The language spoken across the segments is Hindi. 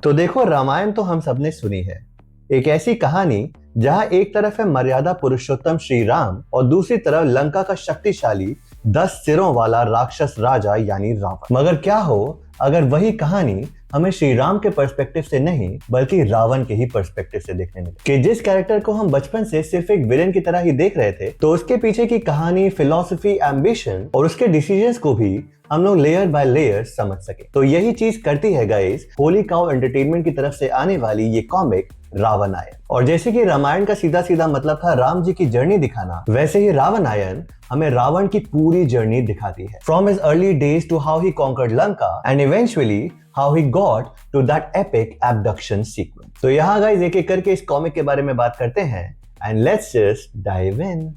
तो देखो, रामायण तो हम सबने सुनी है। एक ऐसी कहानी जहां एक तरफ है मर्यादा पुरुषोत्तम श्री राम और दूसरी तरफ लंका का शक्तिशाली 10 सिरों वाला राक्षस राजा यानी रावण। मगर क्या हो अगर वही कहानी हमें श्री राम के पर्सपेक्टिव से नहीं बल्कि रावण के ही पर्सपेक्टिव से देखने मिले, कि जिस कैरेक्टर को हम बचपन से सिर्फ एक विलेन की तरह ही देख रहे थे, तो उसके पीछे की कहानी, फिलॉसफी, एम्बिशन और उसके डिसीजंस को भी हम लोग लेयर बाय लेयर समझ सके। तो यही चीज करती है गाइस होली काउ एंटरटेनमेंट की तरफ से आने वाली ये कॉमिक रावणायण। और जैसे कि रामायण का सीधा सीधा मतलब था राम जी की जर्नी दिखाना, वैसे ही रावणायण हमें रावण की पूरी जर्नी दिखाती है, from his early days to how he conquered Lanka and eventually how he got to that epic abduction sequence. तो यहाँ गाइस एक एक करके इस कॉमिक के बारे में बात करते हैं and let's just dive in.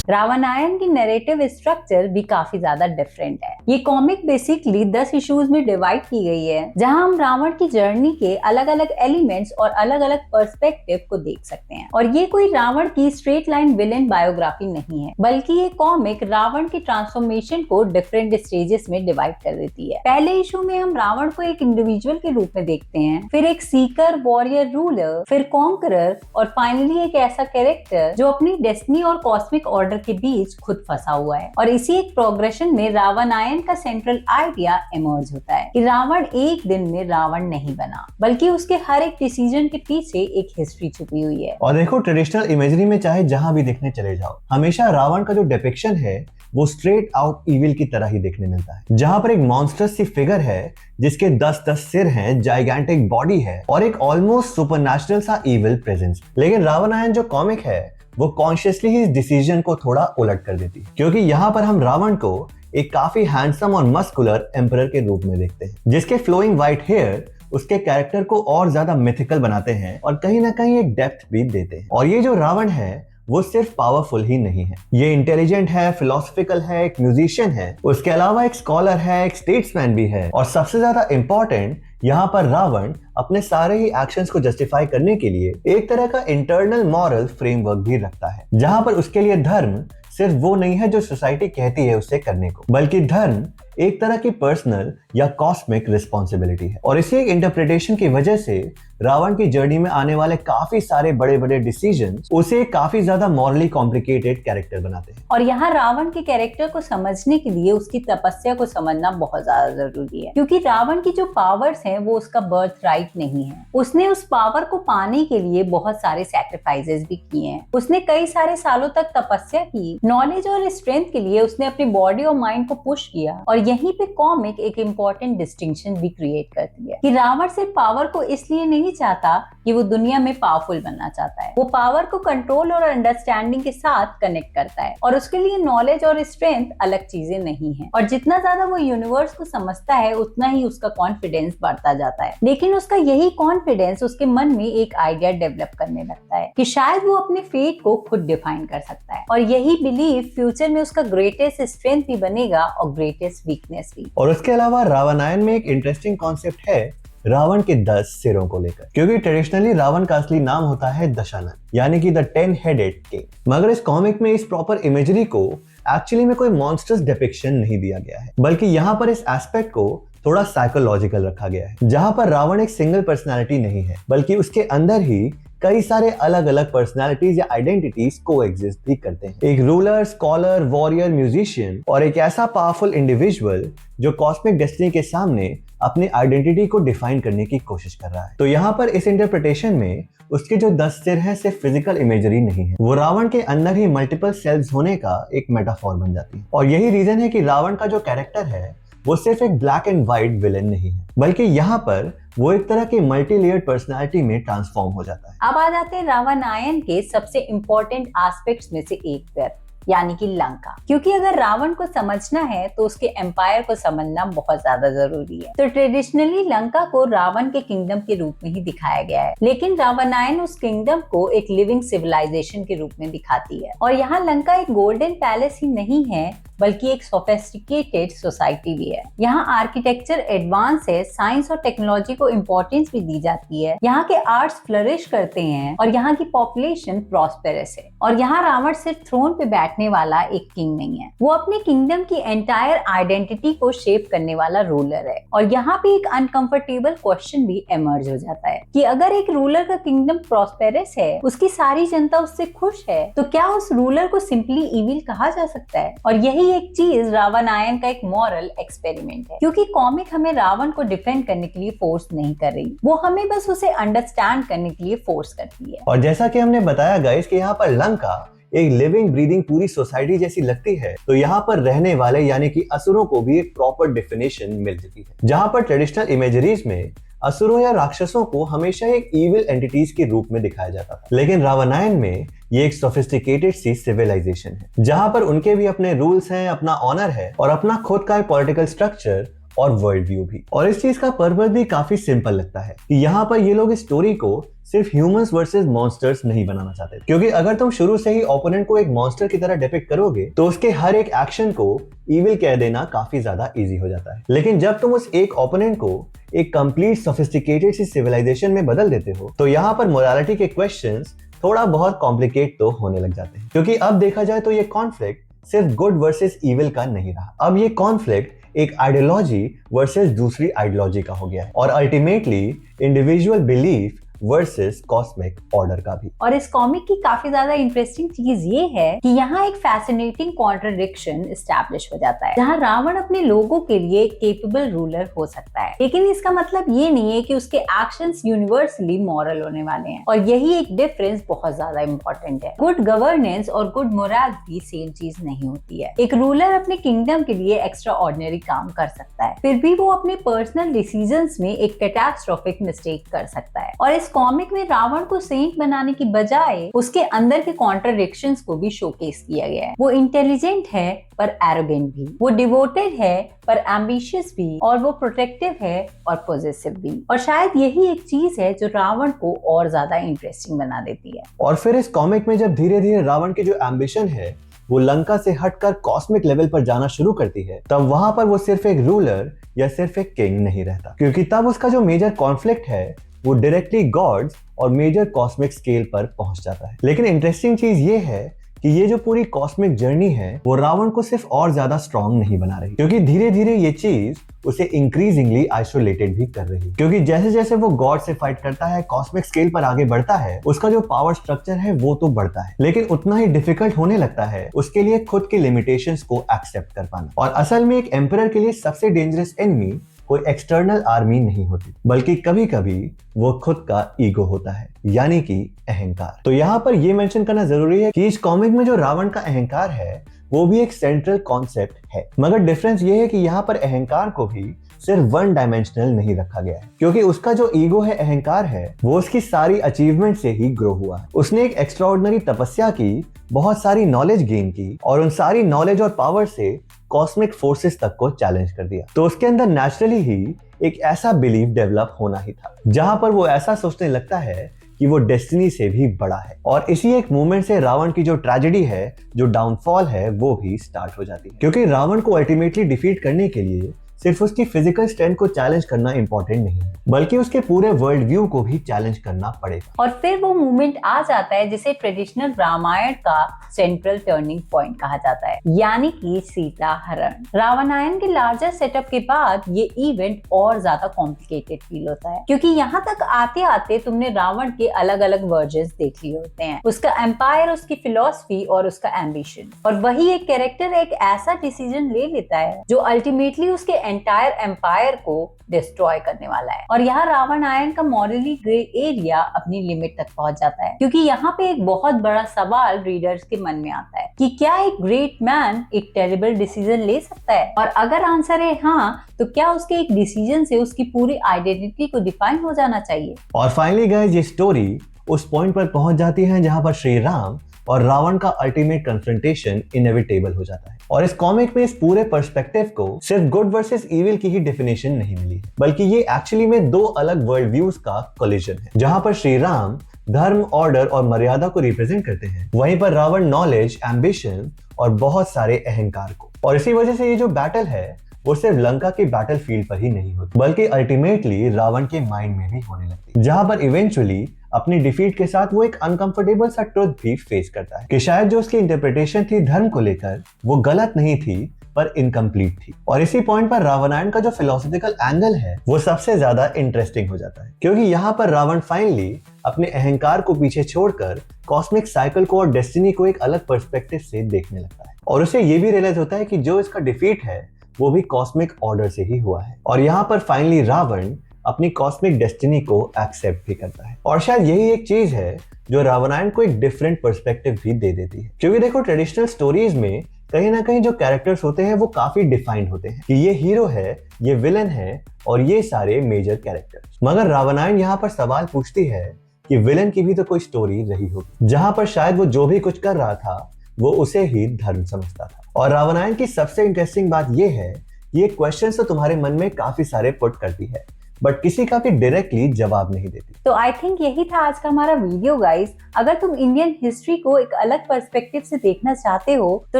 Ravanayan की नैरेटिव स्ट्रक्चर भी काफी ज्यादा डिफरेंट है। ये कॉमिक बेसिकली 10 इश्यूज में डिवाइड की गई है, जहां हम रावण की जर्नी के अलग अलग एलिमेंट्स और अलग अलग पर्सपेक्टिव को देख सकते हैं। और ये कोई रावण की स्ट्रेट लाइन विलेन बायोग्राफी नहीं है, बल्कि ये कॉमिक रावण की ट्रांसफॉर्मेशन को डिफरेंट स्टेजेस में डिवाइड कर देती है। पहले इशू में हम रावण को एक इंडिविजुअल के रूप में देखते हैं, फिर एक सीकर, वॉरियर, रूलर, फिर कॉन्करर और फाइनली एक ऐसा कैरेक्टर जो अपनी डेस्टिनी और कॉस्मिक ऑर्डर के बीच खुद फंसा हुआ है। और इसी एक प्रोग्रेशन में रावणायण का सेंट्रल आइडिया इमर्ज होता है कि रावण एक दिन में रावण नहीं बना, बल्कि उसके हर एक डिसीजन के पीछे एक हिस्ट्री छुपी हुई है। और देखो, ट्रेडिशनल इमेजरी में चाहे जहां भी देखने चले जाओ, हमेशा रावण का जो डिपिक्शन है वो स्ट्रेट आउट इविल की तरह ही देखने मिलता है, जहां पर एक मॉन्स्टर्स सी फिगर है जिसके 10-10 सिर हैं, जाइगेंटिक बॉडी है और एक ऑलमोस्ट सुपरनैचुरल सा इविल प्रेजेंस। लेकिन रावणायण जो कॉमिक है वो कॉन्शियसली ही इस डिसीजन को थोड़ा उलट कर देती है, क्योंकि यहाँ पर हम रावण को एक काफी हैंडसम और मस्कुलर एम्परर के रूप में देखते हैं, जिसके फ्लोइंग व्हाइट हेयर उसके कैरेक्टर को और ज्यादा मिथिकल बनाते हैं और कहीं ना कहीं एक डेप्थ भी देते हैं। और ये जो रावण है वो सिर्फ पावरफुल ही नहीं है, ये इंटेलिजेंट है, फिलोसफिकल है, एक म्यूजिशियन है, उसके अलावा एक स्कॉलर है, एक स्टेट्समैन भी है। और सबसे ज्यादा इंपॉर्टेंट, यहाँ पर रावण अपने सारे ही एक्शंस को जस्टिफाई करने के लिए एक तरह का इंटरनल मॉरल फ्रेमवर्क भी रखता है, जहां पर उसके लिए धर्म सिर्फ वो नहीं है जो सोसाइटी कहती है उसे करने को, बल्कि धर्म एक तरह की पर्सनल या कॉस्मिक रिस्पॉन्सिबिलिटी है। और इसी एक इंटरप्रिटेशन की वजह से रावण की जर्नी में आने वाले काफी सारे बड़े बड़े डिसीजंस उसे काफी ज्यादा मॉरली कॉम्प्लिकेटेड कैरेक्टर बनाते हैं। और यहाँ रावण के कैरेक्टर को समझने के लिए उसकी तपस्या को समझना बहुत ज्यादा जरूरी है, क्योंकि रावण की जो पावर्स हैं वो उसका बर्थ राइट नहीं है। उसने उस पावर को पाने के लिए बहुत सारे सैक्रिफाइसेस भी किए हैं। उसने कई सारे सालों तक तपस्या की, नॉलेज और स्ट्रेंथ के लिए उसने अपनी बॉडी और माइंड को पुश किया। और यहीं पे कॉमिक एक इम्पोर्टेंट डिस्टिंक्शन भी क्रिएट करती है कि रावण सिर्फ पावर को इसलिए नहीं चाहता कि वो दुनिया में पावरफुल बनना चाहता है, वो पावर को कंट्रोल और अंडरस्टैंडिंग के साथ कनेक्ट करता है। और उसके लिए नॉलेज और स्ट्रेंथ अलग चीजें नहीं है। और जितना ज्यादा वो यूनिवर्स को समझता है उतना ही उसका कॉन्फिडेंस बढ़ता जाता है। लेकिन उसका यही कॉन्फिडेंस उसके मन में एक आइडिया डेवलप करने लगता है कि शायद वो अपने फेट को खुद डिफाइन कर सकता है। और यही बिलीफ फ्यूचर में उसका ग्रेटेस्ट स्ट्रेंथ भी बनेगा और ग्रेटेस्ट वीकनेस भी। और उसके अलावा रावणायण में एक इंटरेस्टिंग कॉन्सेप्ट है रावण के 10 सिरों को लेकर, क्योंकि ट्रेडिशनली रावण का असली नाम होता है दशानन, यानी कि द 10 हेडेड किंग। मगर इस कॉमिक में इस प्रॉपर इमेजरी को एक्चुअली में कोई मॉन्स्टर्स डिपिक्शन नहीं दिया गया है, बल्कि यहाँ पर इस एस्पेक्ट को थोड़ा साइकोलॉजिकल रखा गया है, जहां पर रावण एक सिंगल पर्सनालिटी नहीं है, बल्कि उसके अंदर ही कई सारे अलग अलग पर्सनालिटीज या आइडेंटिटीज को एग्जिस्ट भी करते हैं। एक रूलर, स्कॉलर, वॉरियर, म्यूजिशियन और एक ऐसा पावरफुल इंडिविजुअल जो कॉस्मिक डेस्टिनी के सामने अपनी आइडेंटिटी को डिफाइन करने की कोशिश कर रहा है। तो यहाँ पर इस इंटरप्रिटेशन में उसके जो 10 सिर हैं सिर्फ फिजिकल इमेजरी नहीं है, वो रावण के अंदर ही मल्टीपल सेल्स होने का एक मेटाफोर बन जाती है। और यही रीजन है कि रावण का जो कैरेक्टर है वो सिर्फ एक ब्लैक एंड व्हाइट विलेन नहीं है, बल्कि यहाँ पर वो एक तरह की मल्टी लेयर्ड पर्सनालिटी में ट्रांसफॉर्म हो जाता है। अब आ जाते हैं रावणायण के सबसे इम्पोर्टेंट एस्पेक्ट्स में से एक पर, यानी कि लंका। क्योंकि अगर रावण को समझना है तो उसके एम्पायर को समझना बहुत ज्यादा जरूरी है। तो ट्रेडिशनली लंका को रावण के किंगडम के रूप में ही दिखाया गया है, लेकिन रावणायण उस किंगडम को एक लिविंग सिविलाइजेशन के रूप में दिखाती है। और यहाँ लंका एक गोल्डन पैलेस ही नहीं है, बल्कि एक सोफिस्टिकेटेड सोसाइटी भी है। यहाँ आर्किटेक्चर एडवांस है, साइंस और टेक्नोलॉजी को इम्पोर्टेंस भी दी जाती है, यहाँ के आर्ट्स फ्लरिश करते हैं और यहाँ की पॉपुलेशन प्रॉस्पेरस है। और यहाँ रावण सिर्फ थ्रोन पे बैठने वाला एक किंग नहीं है, वो अपने किंगडम की एंटायर आइडेंटिटी को शेप करने वाला रूलर है। और यहाँ पे एक अनकंफर्टेबल क्वेश्चन भी इमर्ज हो जाता है कि अगर एक रूलर का किंगडम प्रॉस्पेरस है, उसकी सारी जनता उससे खुश है, तो क्या उस रूलर को सिंपली इविल कहा जा सकता है? और यही एक चीज रावणायन का एक मॉरल एक्सपेरिमेंट है, क्योंकि कॉमिक हमें रावण को डिफेंड करने के लिए फोर्स नहीं कर रही, वो हमें बस उसे अंडरस्टैंड करने के लिए फोर्स करती है। और जैसा कि हमने बताया गाइस कि यहाँ पर लंका एक लिविंग ब्रीदिंग पूरी सोसाइटी जैसी लगती है, तो यहाँ पर रहने वाले यानी कि असुरों को भी एक प्रॉपर डेफिनेशन मिल चुकी है। जहाँ पर ट्रेडिशनल इमेजरीज में असुरों या राक्षसों को हमेशा एक इविल एंटिटीज के रूप में दिखाया जाता था, लेकिन रावणायन में ये एक सोफिस्टिकेटेड सी सिविलाइजेशन है, जहाँ पर उनके भी अपने रूल्स हैं, अपना ऑनर है और अपना खुद का पॉलिटिकल स्ट्रक्चर और वर्ल्ड व्यू भी। और इस चीज का पर्पस भी काफी सिंपल लगता है कि यहाँ पर ये लोग इस स्टोरी को सिर्फ ह्यूमंस वर्सेस मॉन्स्टर्स नहीं बनाना चाहते, क्योंकि अगर तुम शुरू से ही ओपोनेंट को एक मॉन्स्टर की तरह डिपिक्ट करोगे तो उसके हर एक एक्शन को इविल कह देना काफी ज्यादा इजी हो जाता है। लेकिन जब तुम उस एक ओपोनेंट को एक कंप्लीट सोफिस्टिकेटेड सी सिविलाइजेशन में बदल देते हो, तो यहाँ पर मोरालिटी के क्वेश्चंस थोड़ा बहुत कॉम्प्लिकेट तो होने लग जाते हैं, क्योंकि अब देखा जाए तो ये कॉन्फ्लिक्ट सिर्फ गुड वर्सेस इविल का नहीं रहा, अब ये कॉन्फ्लिक्ट एक आइडियोलॉजी वर्सेस दूसरी आइडियोलॉजी का हो गया है, और ultimately individual belief versus cosmic order का भी। और इस कॉमिक की काफी ज्यादा इंटरेस्टिंग चीज ये है कि यहाँ एक फैसिनेटिंग कॉन्ट्रडिक्शन एस्टैब्लिश हो जाता है, जहाँ रावण अपने लोगों के लिए केपेबल रूलर हो सकता है, लेकिन इसका मतलब ये नहीं है कि उसके एक्शंस यूनिवर्सली मॉरल होने वाले हैं। और यही एक डिफरेंस बहुत ज्यादा इंपॉर्टेंट है। गुड गवर्नेंस और गुड मोरालिटी सेम चीज नहीं होती है। एक रूलर अपने किंगडम के लिए एक्स्ट्रा ऑर्डिनरी काम कर सकता है, फिर भी वो अपने पर्सनल डिसीजंस में एक कैटास्ट्रोफिक मिस्टेक कर सकता है। और इस कॉमिक में रावण को सेंट बनाने की बजाय उसके अंदर के कॉन्ट्रडिक्शंस को भी शोकेस किया गया है। वो इंटेलिजेंट है पर एरोगेंट भी, वो डिवोटेड है पर एम्बिशियस भी, और वो प्रोटेक्टिव है और पॉजिटिव भी। और शायद यही एक चीज है जो रावण को और ज्यादा इंटरेस्टिंग बना देती है। और फिर इस कॉमिक में जब धीरे धीरे रावण की जो एम्बिशन है वो लंका से हटकर कॉस्मिक लेवल पर जाना शुरू करती है, तब वहां पर वो सिर्फ एक रूलर या सिर्फ एक किंग नहीं रहता, क्योंकि तब उसका जो मेजर कॉन्फ्लिक्ट है वो डायरेक्टली गॉड्स और मेजर कॉस्मिक स्केल पर पहुंच जाता है। लेकिन इंटरेस्टिंग चीज ये है कि ये जो पूरी कॉस्मिक जर्नी है वो रावण को सिर्फ और ज्यादा स्ट्रॉन्ग नहीं बना रही, क्योंकि धीरे धीरे ये चीज उसे इंक्रीजिंगली आइसोलेटेड भी कर रही है। क्योंकि जैसे जैसे वो गॉड से फाइट करता है, कॉस्मिक स्केल पर आगे बढ़ता है, उसका जो पावर स्ट्रक्चर है वो तो बढ़ता है, लेकिन उतना ही डिफिकल्ट होने लगता है उसके लिए खुद की लिमिटेशंस को एक्सेप्ट कर पाना। और असल में एक एम्परर के लिए सबसे डेंजरस एनिमी कोई एक्सटर्नल आर्मी नहीं होती, बल्कि कभी कभी वो खुद का ईगो होता है, यानी कि अहंकार। तो यहाँ पर ये मेंशन करना जरूरी है कि इस कॉमिक में जो रावण का अहंकार है वो भी एक सेंट्रल कॉन्सेप्ट है, मगर डिफरेंस ये है कि यहाँ पर अहंकार को भी सिर्फ वन डायमेंशनल नहीं रखा गया है, क्योंकि उसका जो ईगो है, अहंकार है, वो उसकी सारी अचीवमेंट से ही ग्रो हुआ है। उसने एक एक्स्ट्राऑर्डिनरी तपस्या की, बहुत सारी नॉलेज गेन की और उन सारी नॉलेज और पावर से कॉस्मिक फोर्सेस तक को चैलेंज कर दिया। तो उसके अंदर नेचुरली ही एक ऐसा बिलीफ डेवलप होना ही था, जहां पर वो ऐसा सोचने लगता है कि वो डेस्टिनी से भी बड़ा है। और इसी एक मूवमेंट से रावण की जो ट्रेजेडी है, जो डाउनफॉल है, वो भी स्टार्ट हो जाती है, क्योंकि रावण को अल्टीमेटली डिफीट करने के लिए सिर्फ उसकी फिजिकल स्ट्रेंथ को चैलेंज करना इंपॉर्टेंट नहीं है, बल्कि उसके पूरे वर्ल्ड व्यू को भी चैलेंज करना पड़ेगा। और फिर वो मूवमेंट आ जाता है जिसे ट्रेडिशनल रामायण का सेंट्रल टर्निंग पॉइंट कहा जाता है, यानी कि सीता हरण। रावणायन के लार्जर सेटअप के बाद ये इवेंट और ज्यादा कॉम्प्लिकेटेड फील होता है, क्योंकि यहाँ तक आते आते तुमने रावण के अलग अलग वर्जन्स देख लिए होते हैं, उसका एम्पायर, उसकी फिलॉसफी और उसका एम्बिशन। और वही एक कैरेक्टर एक ऐसा डिसीजन ले लेता है जो अल्टीमेटली उसके एंटायर एम्पायर को डिस्ट्रॉय करने वाला है। और यहाँ रावणायन का मॉरली ग्रे एरिया अपनी लिमिट तक पहुंच जाता है, क्योंकि यहाँ पे एक बहुत बड़ा सवाल रीडर्स के मन में आता है कि क्या एक ग्रेट मैन एक टेरिबल डिसीजन ले सकता है? और अगर आंसर है हाँ, तो क्या उसके एक डिसीजन से उसकी पूरी आइडेंटिटी को डिफाइन हो जाना चाहिए? और फाइनली गाइस, ये स्टोरी उस पॉइंट पर पहुंच जाती है जहां पर श्री राम और रावण का अल्टीमेट कन्फ्रंटेशन इनएविटेबल हो जाता है। और इस कॉमिक में इस पूरे पर्सपेक्टिव को सिर्फ गुड वर्सेस इविल की ही डेफिनेशन नहीं मिली, बल्कि ये एक्चुअली में दो अलग वर्ल्ड व्यूज का कोलिजन है, जहां पर श्री राम धर्म, ऑर्डर और मर्यादा को रिप्रेजेंट करते हैं, वहीं पर रावण नॉलेज, एम्बिशन और बहुत सारे अहंकार को। और इसी वजह से ये जो बैटल है वो सिर्फ लंका के बैटल फील्ड पर ही नहीं होती, बल्कि अल्टीमेटली रावण के माइंड में भी होने लगती, जहां पर इवेंचुअली अपनी डिफीट के साथ वो एक अनकंफर्टेबल सा ट्रुथ भी फेस करता है कि शायद जो उसकी इंटरप्रिटेशन थी धर्म को लेकर वो गलत नहीं थी पर इनकम्प्लीट थी। और इसी पॉइंट पर रावणायण का जो फिलोसॉफिकल एंगल है वो सबसे ज्यादा इंटरेस्टिंग हो जाता है, क्योंकि यहाँ पर रावण फाइनली अपने अहंकार को पीछे छोड़कर कॉस्मिक साइकिल को और डेस्टिनी को एक अलग पर्सपेक्टिव से देखने लगता है, और उसे ये भी रियलाइज होता है कि जो इसका डिफीट है वो भी कॉस्मिक ऑर्डर से ही हुआ है। और यहाँ पर फाइनली रावण अपनी कॉस्मिक डेस्टिनी को एक्सेप्ट भी करता है, और शायद यही एक चीज है जो रावणायण को एक डिफरेंट पर्सपेक्टिव भी दे देती है। क्योंकि देखो ट्रेडिशनल स्टोरीज में कहीं ना कहीं जो कैरेक्टर्स होते हैं वो काफी डिफाइंड होते हैं कि ये हीरो है, ये विलन है और ये सारे मेजर कैरेक्टर्स। मगर रावणायण यहाँ पर सवाल पूछती है कि विलन की भी तो कोई स्टोरी रही होगी, जहां पर शायद वो जो भी कुछ कर रहा था वो उसे ही धर्म समझता था। और रावणायण की सबसे इंटरेस्टिंग बात ये है कि ये क्वेश्चन तो तुम्हारे मन में काफी सारे पुट करती है बट किसी का भी डायरेक्टली जवाब नहीं देती। तो आई थिंक यही था आज का हमारा वीडियो गाइस। अगर तुम इंडियन हिस्ट्री को एक अलग पर्सपेक्टिव से देखना चाहते हो तो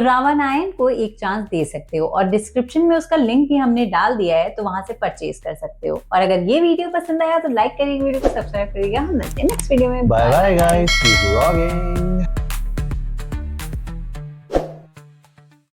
रावणायण को एक चांस दे सकते हो, और डिस्क्रिप्शन में उसका लिंक भी हमने डाल दिया है, तो वहां से परचेज कर सकते हो। और अगर ये वीडियो पसंद आया तो लाइक करिएगा, वीडियो को सब्सक्राइब करिएगा। हम मिलते हैं नेक्स्ट वीडियो में। Bye bye guys, keep rocking.